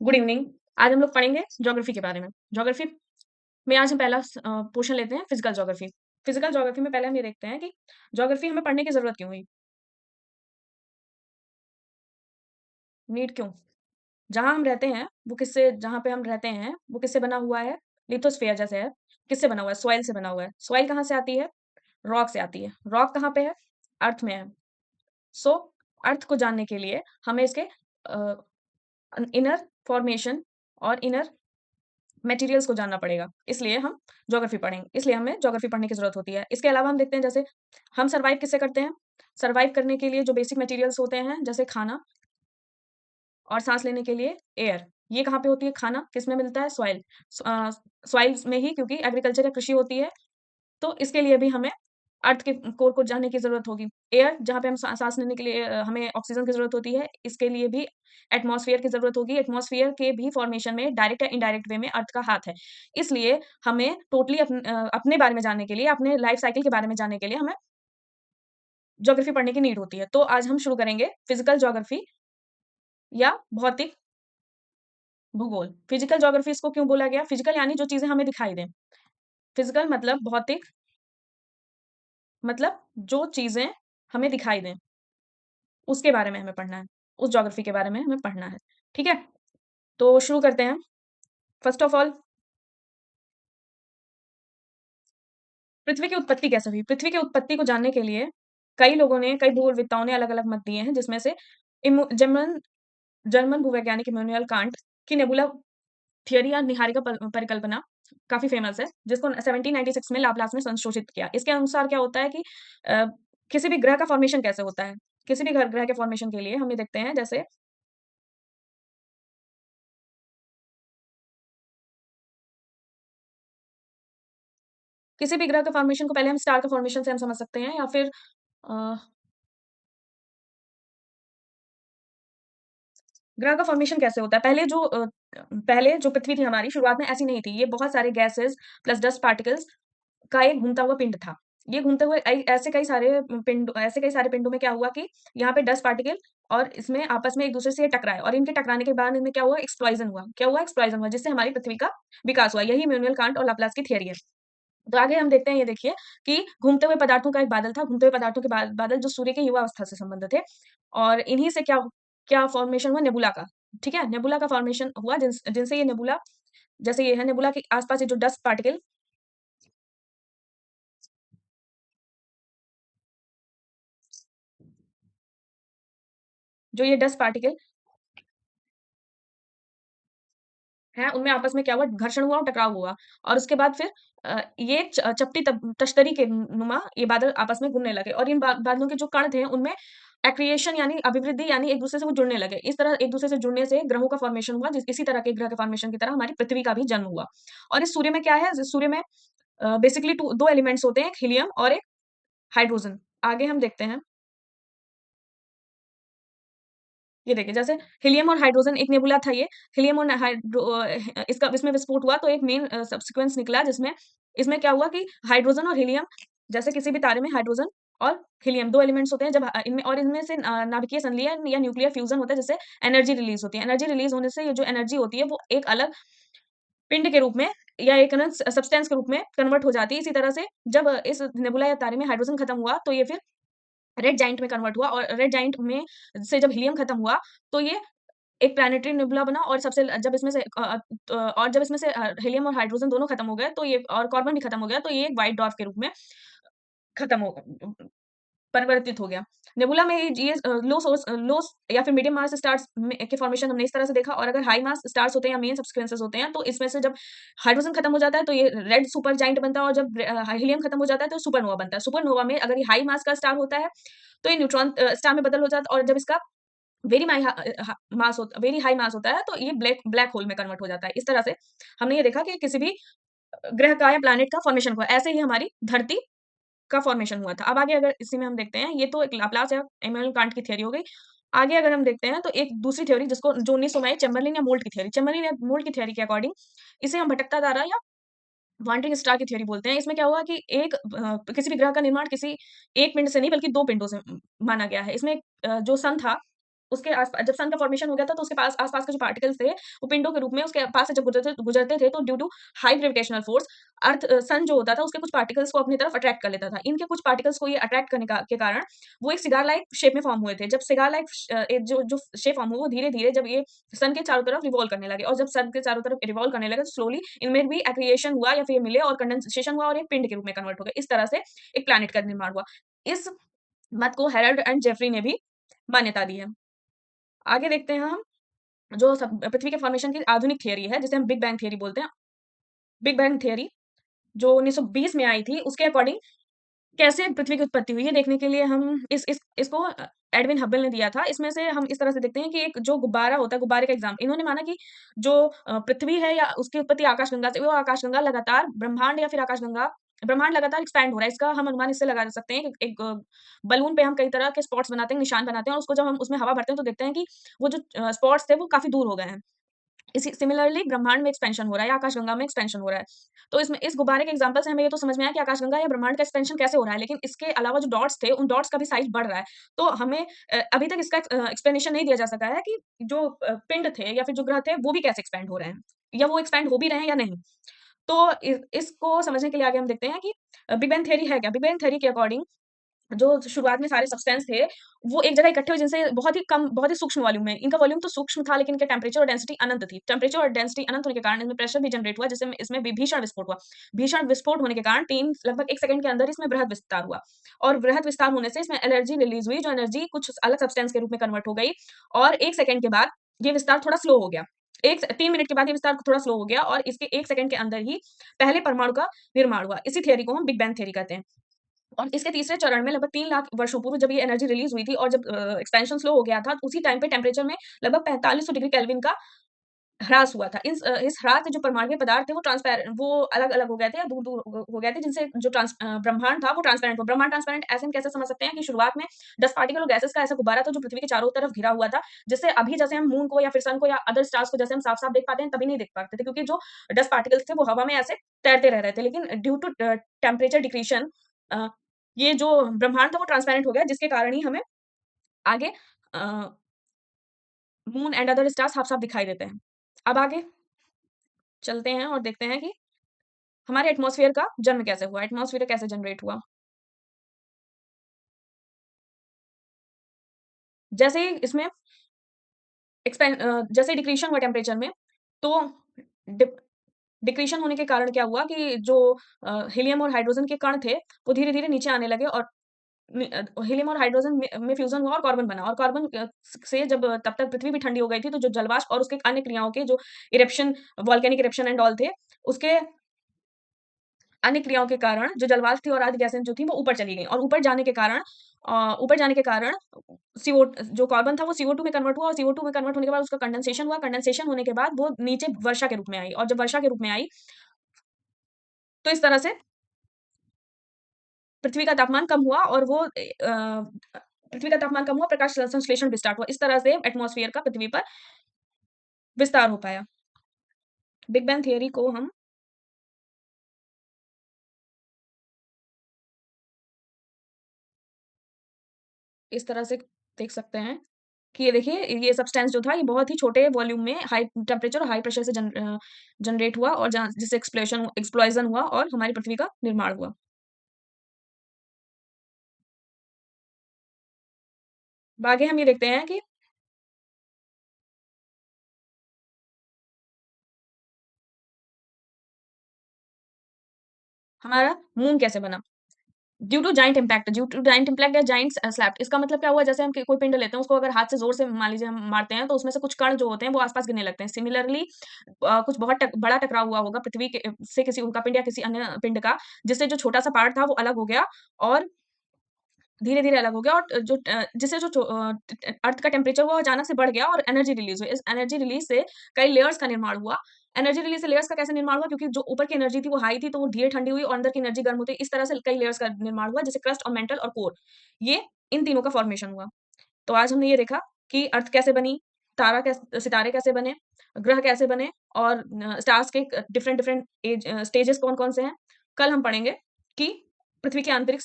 Good evening. आज हम लोग पढ़ेंगे ज्योग्राफी के बारे में। ज्योग्राफी में आज हम पहला पोर्शन लेते हैं फिजिकल ज्योग्राफी। फिजिकल ज्योग्राफी में पहले हम ये देखते हैं कि ज्योग्राफी हमें पढ़ने की जरूरत क्यों हुई, नीड क्यों। जहां हम रहते हैं वो किससे, जहां पे हम रहते हैं वो किससे बना हुआ है, लिथोस्फेयर जैसे है। किससे बना हुआ है? सॉइल से बना हुआ है। सॉइल कहाँ से आती है? रॉक से आती है। रॉक कहाँ पे है? अर्थ में है। सो अर्थ को जानने के लिए हमें इसके इनर फॉर्मेशन और इनर मटेरियल्स को जानना पड़ेगा। इसलिए हम ज्योग्राफी पढ़ेंगे, इसलिए हमें ज्योग्राफी पढ़ने की ज़रूरत होती है। इसके अलावा हम देखते हैं जैसे हम सर्वाइव किससे करते हैं? सर्वाइव करने के लिए जो बेसिक मटेरियल्स होते हैं जैसे खाना और साँस लेने के लिए एयर। ये कहाँ पे होती है खाना? किसमें मिलता है? सॉइल। सॉइल्स में ही, क्योंकि एग्रीकल्चर या कृषि होती है, तो इसके लिए भी हमें अर्थ के कोर को जानने की ज़रूरत होगी। एयर जहाँ पे हम साँस लेने के लिए हमें ऑक्सीजन की ज़रूरत होती है, इसके लिए भी एटमॉस्फेयर की ज़रूरत होगी। एटमॉस्फेयर के भी फॉर्मेशन में डायरेक्ट या इनडायरेक्ट वे में अर्थ का हाथ है। इसलिए हमें टोटली अपने बारे में जानने के लिए, अपने लाइफ साइकिल के बारे में जानने के लिए हमें ज्योग्राफी पढ़ने की नीड होती है। तो आज हम शुरू करेंगे फिजिकल ज्योग्राफी या भौतिक भूगोल। फिजिकल ज्योग्राफी इसको क्यों बोला गया? फिजिकल यानी जो चीज़ें हमें दिखाई दें। फिजिकल मतलब भौतिक, मतलब जो चीज़ें हमें दिखाई दें। उसके बारे में हमें पढ़ना है, उस ज्योग्राफी के बारे में हमें पढ़ना है, ठीक है? तो शुरू करते हैं। फर्स्ट ऑफ ऑल, पृथ्वी की उत्पत्ति कैसे हुई? पृथ्वी की उत्पत्ति को जानने के लिए कई लोगों ने, कई भूगोलवेत्ताओं ने अलग-अलग मत दिए हैं, जिसमें से जर्मन जर्मन भूवैज्ञानिक इमैनुएल कांट की नेबुला थियरी या निहारिका परिकल्पना काफ़ी फेमस है, जिसको 1796 में लाप्लास ने संशोधित किया। इसके अनुसार क्या होता है कि अ, किसी भी ग्रह का फॉर्मेशन कैसे होता है? किसी भी ग्रह के फॉर्मेशन के लिए हम ये देखते हैं, जैसे किसी भी ग्रह के फॉर्मेशन को पहले हम स्टार के फॉर्मेशन से हम समझ सकते हैं, या फिर अ, ग्रह का फॉर्मेशन कैसे होता है? पहले जो पृथ्वी थी हमारी, शुरुआत में ऐसी नहीं थी। ये बहुत सारे गैसेज़ प्लस डस्ट पार्टिकल्स का एक घूमता हुआ पिंड था। ये घूमते हुए ऐसे कई सारे पिंडों में क्या हुआ कि यहाँ पे डस्ट पार्टिकल और इसमें आपस में एक-दूसरे से ये टकराए, और इनके टकराने के बाद इनमें क्या हुआ? एक्सप्लोजन हुआ। क्या हुआ? एक्सप्लोजन हुआ, जिससे हमारी पृथ्वी का विकास हुआ। यही इमैनुएल कांट और लाप्लास की थियरी है। तो आगे हम देखते हैं, ये देखिए कि घूमते हुए पदार्थों का एक बादल था। घूमते हुए पदार्थों के बादल जो सूर्य की युवा अवस्था से संबंधित थे, और इन्हीं से क्या क्या फॉर्मेशन हुआ? नेबुला का, ठीक है? नेबुला का फॉर्मेशन हुआ, जिनसे ये नेबुला, जैसे ये है नेबुला के आस-पास ये जो डस्ट पार्टिकल, जो ये डस्ट पार्टिकल हैं, उनमें आपस में क्या हुआ? घर्षण हुआ और टकराव हुआ, और उसके बाद फिर ये चपटी तश्तरी के नुमा ये बादल आपस में घूमने लगे, और इन बादलों के जो कण थे उनमें एक्रिएशन यानी अभिवृद्धि, यानी एक दूसरे से वो जुड़ने लगे। इस तरह एक दूसरे से जुड़ने से ग्रहों का फॉर्मेशन हुआ, इसी तरह के ग्रह के फॉर्मेशन की तरह हमारी पृथ्वी का भी जन्म हुआ। और इस सूर्य में क्या है? सूर्य में बेसिकली दो एलिमेंट्स होते हैं, एक हीलियम और एक हाइड्रोजन। आगे हम देखते हैं, ये देखिए, जैसे हीलियम और हाइड्रोजन एक नेबुला था ये। हीलियम और इसका इसमें विस्फोट हुआ, तो एक मेन सबसीक्वेंस निकला, जिसमें इसमें क्या हुआ कि हाइड्रोजन और हीलियम, जैसे किसी भी तारे में हाइड्रोजन और हीलियम 2 एलिमेंट्स होते हैं। जब इनमें से नाभिकीय संलीयन या न्यूक्लियर फ्यूजन होता है, जिससे एनर्जी रिलीज़ होती है। एनर्जी रिलीज़ होने से ये जो एनर्जी होती है वो एक अलग पिंड के रूप में या एक ना सब्सटेंस के रूप में कन्वर्ट हो जाती है। इसी तरह से जब इस नेबुला या तारे में हाइड्रोजन खत्म हुआ, तो ये फिर रेड जायंट में कन्वर्ट हुआ, और रेड जायंट में से जब हीलियम खत्म हुआ, तो ये एक प्लैनेटरी नेबुला बना, और जब इसमें से हीलियम और हाइड्रोजन दोनों खत्म हो गए, तो ये और कार्बन भी खत्म हो गया, तो ये एक व्हाइट ड्वार्फ के रूप में खत्म हो परिवर्तित हो गया। नेबुला में ये लो या फिर मीडियम मास स्टार्स में के फॉर्मेशन हमने इस तरह से देखा, और अगर हाई मास स्टार्स होते हैं या मेन सबसीक्वेंसेस होते हैं, तो इसमें से जब हाइड्रोजन खत्म हो जाता है, तो ये रेड सुपर जायंट बनता है, और जब हीलियम खत्म हो जाता है, तो सुपरनोवा बनता है। सुपरनोवा में अगर ये हाई मास का स्टार होता है, तो ये न्यूट्रॉन स्टार में बदल हो जाता है, और जब इसका वेरी हाई मास होता है, तो ये ब्लैक ब्लैक होल में कन्वर्ट हो जाता है। इस तरह से हमने ये देखा कि किसी भी ग्रह का या प्लैनेट का फॉर्मेशन हुआ। ऐसे ही हमारी धरती का फॉर्मेशन हुआ था। अब आगे अगर इसी में हम देखते हैं, ये तो एक लाप्लास या इमैनुएल कांट की थ्योरी हो गई। आगे अगर हम देखते हैं, तो एक दूसरी थ्योरी, जिसको जो 1900 में आई, चैम्बरलिन या मोल्ट की थ्योरी। चैम्बरलिन या मोल्ट की थ्योरी के अकॉर्डिंग इसे हम भटकता तारा या वांडरिंग स्टार की थ्योरी बोलते हैं। इसमें क्या हुआ कि किसी भी ग्रह का निर्माण किसी एक पिंड से नहीं, बल्कि 2 पिंडों से माना गया है। इसमें जो सन था, उसके जब सन का फॉर्मेशन हो गया था तो उसके पास आस-पास के जो पार्टिकल्स थे, वो पिंडों के रूप में उसके पास से जब गुजरते गुजरते थे तो due to high gravitational force sun जो होता था उसके कुछ पार्टिकल्स को अपनी तरफ अट्रैक्ट कर लेता था। इनके कुछ पार्टिकल्स को ये अट्रैक्ट करने का के कारण वो एक सिगार लाइक शेप में फॉर्म हुए थे। जब सिगार लाइक एक जो जो शेप फॉर्म हुआ वो धीरे-धीरे जब ये सन के चारों तरफ रिवॉल्व करने लगे और जब सन के चारों तरफ रिवॉल्व करने लगे तो स्लोली इनमें भी एक्रिएशन हुआ या फिर ये मिले और कंडेंसेशन हुआ और एक पिंड के रूप में कन्वर्ट हो गए। इस तरह से एक प्लैनेट का निर्माण हुआ। इस मत को हेरल्ड एंड जेफरी ने भी मान्यता दी है। आगे देखते हैं हम जो सब पृथ्वी के फॉर्मेशन की आधुनिक थियरी है, जिसे हम बिग बैंग थियरी बोलते हैं। बिग बैंग थियरी जो 1920 में आई थी, उसके अकॉर्डिंग कैसे पृथ्वी की उत्पत्ति हुई है, देखने के लिए हम इसको एडविन हबल ने दिया था। इसमें से हम इस तरह से देखते हैं कि एक जो गुब्बारा होता है, गुब्बारे का एग्ज़ाम इन्होंने माना कि जो पृथ्वी है या उसकी उत्पत्ति आकाशगंगा से, वो आकाशगंगा लगातार ब्रह्मांड या फिर आकाशगंगा ब्रह्मांड लगातार एक्सपैंड हो रहा है। इसका हम अनुमान इससे लगा सकते हैं कि एक बलून पे हम कई तरह के स्पॉट्स बनाते हैं, निशान बनाते हैं और उसको जब हम उसमें हवा भरते हैं, तो देखते हैं कि वो जो स्पॉट्स थे, वो काफ़ी दूर हो गए हैं। इसी सिमिलरली ब्रह्मांड में एक्सपेंशन हो रहा है या आकाशगंगा में एक्सपेंशन हो रहा है। तो इसमें इस गुब्बारे के एग्ज़ाम्पल से हमें ये तो समझ में आया कि आकाशगंगा या ब्रह्मांड का एक्सपेंशन कैसे हो रहा है, लेकिन इसके अलावा जो डॉट्स थे, उन डॉट्स का भी साइज़ बढ़ रहा है। तो हमें अभी तक इसका एक्सप्लेनेशन नहीं दिया जा सका है कि जो पिंड थे या फिर जो ग्रह थे, वो भी कैसे एक्सपैंड हो रहे हैं या वो एक्सपैंड हो भी रहे हैं या नहीं। तो इसको समझने के लिए आगे हम देखते हैं कि बिग बैंग थ्योरी है क्या? बिग बैंग थ्योरी के अकॉर्डिंग जो शुरुआत में सारे सब्सटेंस थे, वो एक जगह इकट्ठे हुए जिनसे बहुत ही सूक्ष्म वॉल्यूम में इनका वॉल्यूम तो सूक्ष्म था लेकिन इनका टेम्परेचर और डेंसिटी अनंत थी। टेम्परेचर और डेंसिटी अनंत होने के कारण इसमें प्रेशर भी जनरेट हुआ जिससे इसमें भीषण विस्फोट हुआ। भीषण विस्फोट होने के कारण 3 लगभग 1 सेकंड के अंदर इसमें बृहद विस्तार हुआ और बृहद विस्तार होने से इसमें एनर्जी रिलीज़ हुई, जो एनर्जी कुछ अलग सब्सटेंस के रूप में कन्वर्ट हो गई और 1 सेकंड के बाद ये विस्तार थोड़ा स्लो हो गया। 3 मिनट के बाद ये विस्तार थोड़ा स्लो हो गया और इसके 1 सेकंड के अंदर ही पहले परमाणु का निर्माण हुआ। इसी थियरी को हम बिग बैंग थियरी कहते हैं। और इसके तीसरे चरण में लगभग 3 लाख वर्षों पूर्व जब ये एनर्जी रिलीज़ हुई थी और जब एक्सपेंशन स्लो हो गया था, उसी टाइम पे टेम्परेचर में लगभग 4500 डिग्री केल्विन का ह्रास हुआ था। इस ह्रास से जो परमाणु पदार्थ थे वो अलग-अलग हो गए थे या दूर-दूर हो गए थे जिनसे जो ब्रह्मांड था वो ट्रांसपेरेंट हुआ। ब्रह्मांड ट्रांसपेरेंट ऐसे हम कैसे समझ सकते हैं कि शुरुआत में डस्ट पार्टिकल और गैसेस का ऐसा गुब्बारा था जो पृथ्वी के चारों तरफ घिरा हुआ था, जिससे अभी जैसे हम मून को या फिर सन को या अदर स्टार्स को जैसे हम साफ-साफ देख पाते हैं, तभी नहीं देख पाते थे क्योंकि जो डस्ट पार्टिकल्स थे वो हवा में ऐसे तैरते रह रहे थे। लेकिन ड्यू टू टेम्परेचर डिक्रीशन अ, ये जो ब्रह्मांड था वो ट्रांसपेरेंट हो गया जिसके कारण ही हमें आगे अ, मून एंड अदर स्टार्स साफ-साफ दिखाई देते हैं। अब आगे चलते हैं और देखते हैं कि हमारे एटमॉस्फेयर का जन्म कैसे हुआ? एटमॉस्फेयर कैसे जनरेट हुआ? जैसे ही इसमें जैसे डिक्रीशन हुआ टेम्परेचर में, तो डिप डिक्रीशन होने के कारण क्या हुआ कि जो हीलियम और हाइड्रोजन के कण थे, वो धीरे-धीरे नीचे आने लगे और हीलियम और हाइड्रोजन में फ्यूज़न हुआ और कार्बन बना और कार्बन से जब तब तक पृथ्वी भी ठंडी हो गई थी, तो जो जलवाष्प और उसके अन्य क्रियाओं के जो eruption volcanic eruption and all थे, उसके अन्य क्रियाओं के कारण जो जलवाष्प थी और आदि गैसें जो थी वो ऊपर चली गईं और ऊपर जाने के कारण सीओ जो कार्बन था वो CO2 में कन्वर्ट हुआ और CO2 में कन्वर्ट होने के बाद उसका कंडेंसेशन हुआ। कंडेंसेशन होने के बाद वो नीचे वर्षा के रूप में आई और जब वर्षा के रूप में आई, तो इस तरह से पृथ्वी का तापमान कम हुआ और पृथ्वी का तापमान कम हुआ, प्रकाश संश्लेषण भी स्टार्ट हुआ। इस तरह से एटमॉस्फेयर का पृथ्वी पर विस्तार हो पाया। बिग बैंग थियरी को हम इस तरह से देख सकते हैं कि ये देखिए, ये सब्सटेंस जो था ये बहुत ही छोटे वॉल्यूम में हाई टेम्परेचर और हाई प्रेशर से जनरेट हुआ और जहाँ जिससे एक्सप्लोजन हुआ और हमारी पृथ्वी का निर्माण हुआ। अब आगे हम ये देखते हैं कि हमारा मून कैसे बना? ड्यू टू जायंट इम्पैक्ट या जायंट स्लैप। इसका मतलब क्या हुआ? जैसे हम कोई पिंड लेते हैं, उसको अगर हाथ से ज़ोर से मान लीजिए हम मारते हैं, तो उसमें से कुछ कण जो होते हैं, वो आस-पास गिरने लगते हैं। सिमिलरली कुछ बहुत बड़ा टकराव हुआ होगा पृथ्वी के से किसी उल्कापिंड या किसी अन्य पिंड का, जिससे जो छोटा-सा पार्ट था, वो अलग हो गया और धीरे-धीरे अलग हो गया और जिससे जो अर्थ का टेम्परेचर हुआ वो अचानक से बढ़ गया और एनर्जी रिलीज़ हुई। इस एनर्जी रिलीज़ से कई लेयर्स का निर्माण हुआ। एनर्जी रिलीज़ से लेयर्स का कैसे निर्माण हुआ? क्योंकि जो ऊपर की एनर्जी थी वो हाई थी तो वो धीरे ठंडी हुई और अंदर की एनर्जी गर्म होती है। इस तरह से कई लेयर्स का निर्माण हुआ जैसे क्रस्ट और मेंटल और कोर। ये इन तीनों का फॉर्मेशन हुआ। तो आज हमने ये देखा कि अर्थ कैसे बनी, सितारे कैसे बने, ग्रह कैसे बने और स्टार्स के डिफरेंट डिफरेंट स्टेजेस कौन-कौन से हैं। कल हम पढ़ेंगे कि पृथ्वी के आंतरिक